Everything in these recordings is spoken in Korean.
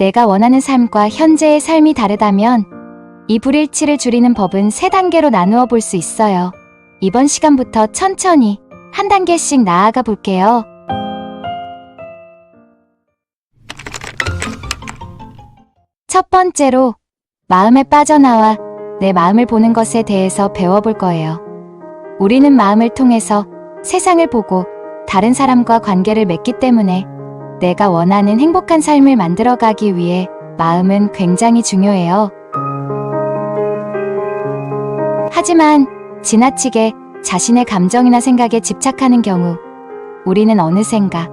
내가 원하는 삶과 현재의 삶이 다르다면 이 불일치를 줄이는 법은 3단계로 나누어 볼 수 있어요. 이번 시간부터 천천히 한 단계씩 나아가 볼게요. 첫 번째로 마음에 빠져나와 내 마음을 보는 것에 대해서 배워볼 거예요. 우리는 마음을 통해서 세상을 보고 다른 사람과 관계를 맺기 때문에 내가 원하는 행복한 삶을 만들어가기 위해 마음은 굉장히 중요해요. 하지만 지나치게 자신의 감정이나 생각에 집착하는 경우 우리는 어느샌가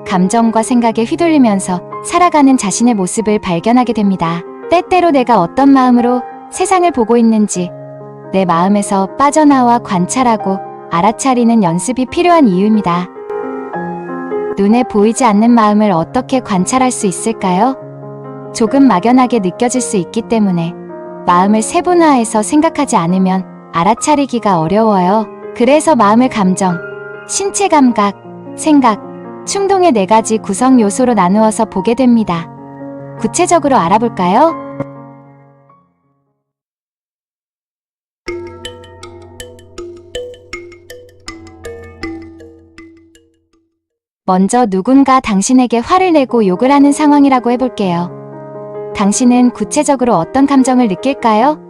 감정과 생각에 휘둘리면서 살아가는 자신의 모습을 발견하게 됩니다. 때때로 내가 어떤 마음으로 세상을 보고 있는지 내 마음에서 빠져나와 관찰하고 알아차리는 연습이 필요한 이유입니다. 눈에 보이지 않는 마음을 어떻게 관찰할 수 있을까요? 조금 막연하게 느껴질 수 있기 때문에 마음을 세분화해서 생각하지 않으면 알아차리기가 어려워요. 그래서 마음을 감정, 신체 감각, 생각, 충동의 4가지 구성 요소로 나누어서 보게 됩니다. 구체적으로 알아볼까요? 먼저 누군가 당신에게 화를 내고 욕을 하는 상황이라고 해볼게요. 당신은 구체적으로 어떤 감정을 느낄까요?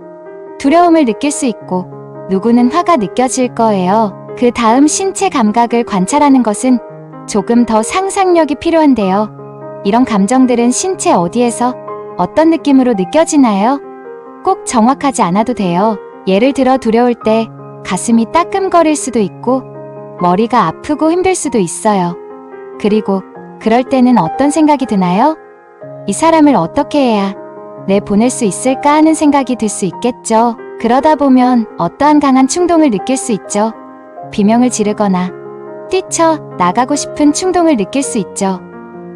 두려움을 느낄 수 있고 누구는 화가 느껴질 거예요. 그 다음 신체 감각을 관찰하는 것은 조금 더 상상력이 필요한데요. 이런 감정들은 신체 어디에서 어떤 느낌으로 느껴지나요? 꼭 정확하지 않아도 돼요. 예를 들어 두려울 때 가슴이 따끔거릴 수도 있고 머리가 아프고 힘들 수도 있어요. 그리고 그럴 때는 어떤 생각이 드나요? 이 사람을 어떻게 해야 내보낼 수 있을까 하는 생각이 들 수 있겠죠. 그러다 보면 어떠한 강한 충동을 느낄 수 있죠. 비명을 지르거나 뛰쳐 나가고 싶은 충동을 느낄 수 있죠.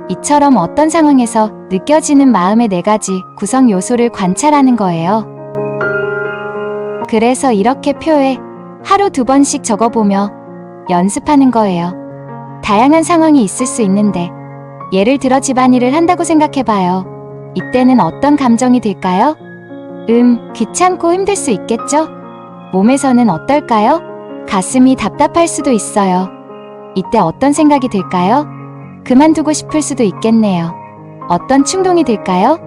이처럼 어떤 상황에서 느껴지는 마음의 4가지 구성 요소를 관찰하는 거예요. 그래서 이렇게 표에 하루 2번씩 적어보며 연습하는 거예요. 다양한 상황이 있을 수 있는데 예를 들어 집안일을 한다고 생각해봐요. 이때는 어떤 감정이 들까요? 귀찮고 힘들 수 있겠죠? 몸에서는 어떨까요? 가슴이 답답할 수도 있어요. 이때 어떤 생각이 들까요? 그만두고 싶을 수도 있겠네요. 어떤 충동이 들까요?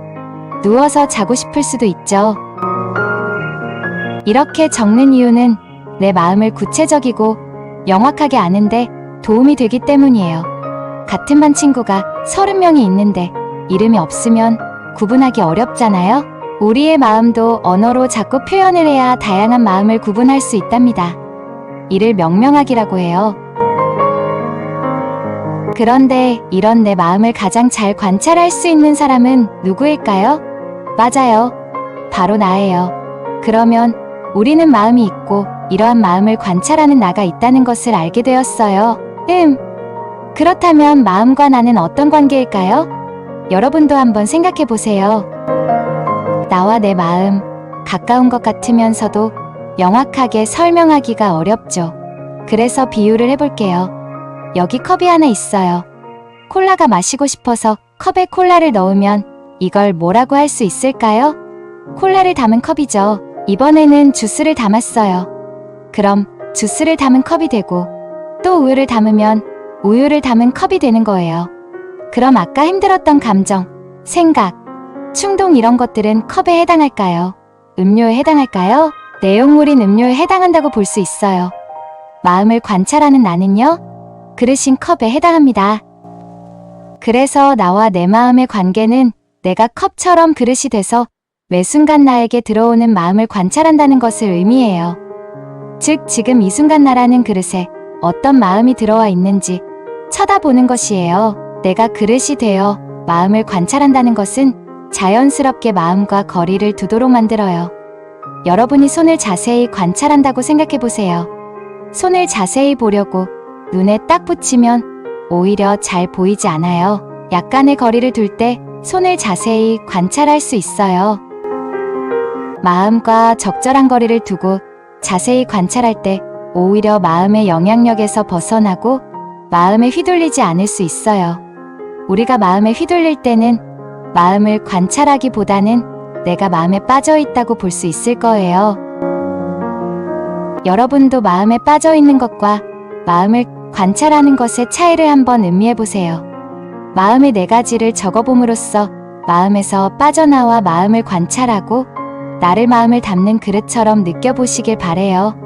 누워서 자고 싶을 수도 있죠. 이렇게 적는 이유는 내 마음을 구체적이고 명확하게 아는데 도움이 되기 때문이에요. 같은 반 친구가 30명이 있는데 이름이 없으면 구분하기 어렵잖아요. 우리의 마음도 언어로 자꾸 표현을 해야 다양한 마음을 구분할 수 있답니다. 이를 명명하기라고 해요. 그런데 이런 내 마음을 가장 잘 관찰할 수 있는 사람은 누구일까요? 맞아요. 바로 나예요. 그러면 우리는 마음이 있고 이러한 마음을 관찰하는 나가 있다는 것을 알게 되었어요. 그렇다면 마음과 나는 어떤 관계일까요? 여러분도 한번 생각해 보세요. 나와 내 마음, 가까운 것 같으면서도 명확하게 설명하기가 어렵죠. 그래서 비유를 해볼게요. 여기 컵이 하나 있어요. 콜라가 마시고 싶어서 컵에 콜라를 넣으면 이걸 뭐라고 할 수 있을까요? 콜라를 담은 컵이죠. 이번에는 주스를 담았어요. 그럼 주스를 담은 컵이 되고 또 우유를 담으면 우유를 담은 컵이 되는 거예요. 그럼 아까 힘들었던 감정, 생각, 충동 이런 것들은 컵에 해당할까요? 음료에 해당할까요? 내용물인 음료에 해당한다고 볼 수 있어요. 마음을 관찰하는 나는요? 그릇인 컵에 해당합니다. 그래서 나와 내 마음의 관계는 내가 컵처럼 그릇이 돼서 매 순간 나에게 들어오는 마음을 관찰한다는 것을 의미해요. 즉 지금 이 순간 나라는 그릇에 어떤 마음이 들어와 있는지 쳐다보는 것이에요. 내가 그릇이 되어 마음을 관찰한다는 것은 자연스럽게 마음과 거리를 두도록 만들어요. 여러분이 손을 자세히 관찰한다고 생각해보세요. 손을 자세히 보려고 눈에 딱 붙이면 오히려 잘 보이지 않아요. 약간의 거리를 둘 때 손을 자세히 관찰할 수 있어요. 마음과 적절한 거리를 두고 자세히 관찰할 때 오히려 마음의 영향력에서 벗어나고 마음에 휘둘리지 않을 수 있어요. 우리가 마음에 휘둘릴 때는 마음을 관찰하기보다는 내가 마음에 빠져 있다고 볼 수 있을 거예요. 여러분도 마음에 빠져 있는 것과 마음을 관찰하는 것의 차이를 한번 음미해 보세요. 마음의 네 가지를 적어봄으로써 마음에서 빠져나와 마음을 관찰하고 나를 마음을 담는 그릇처럼 느껴보시길 바래요.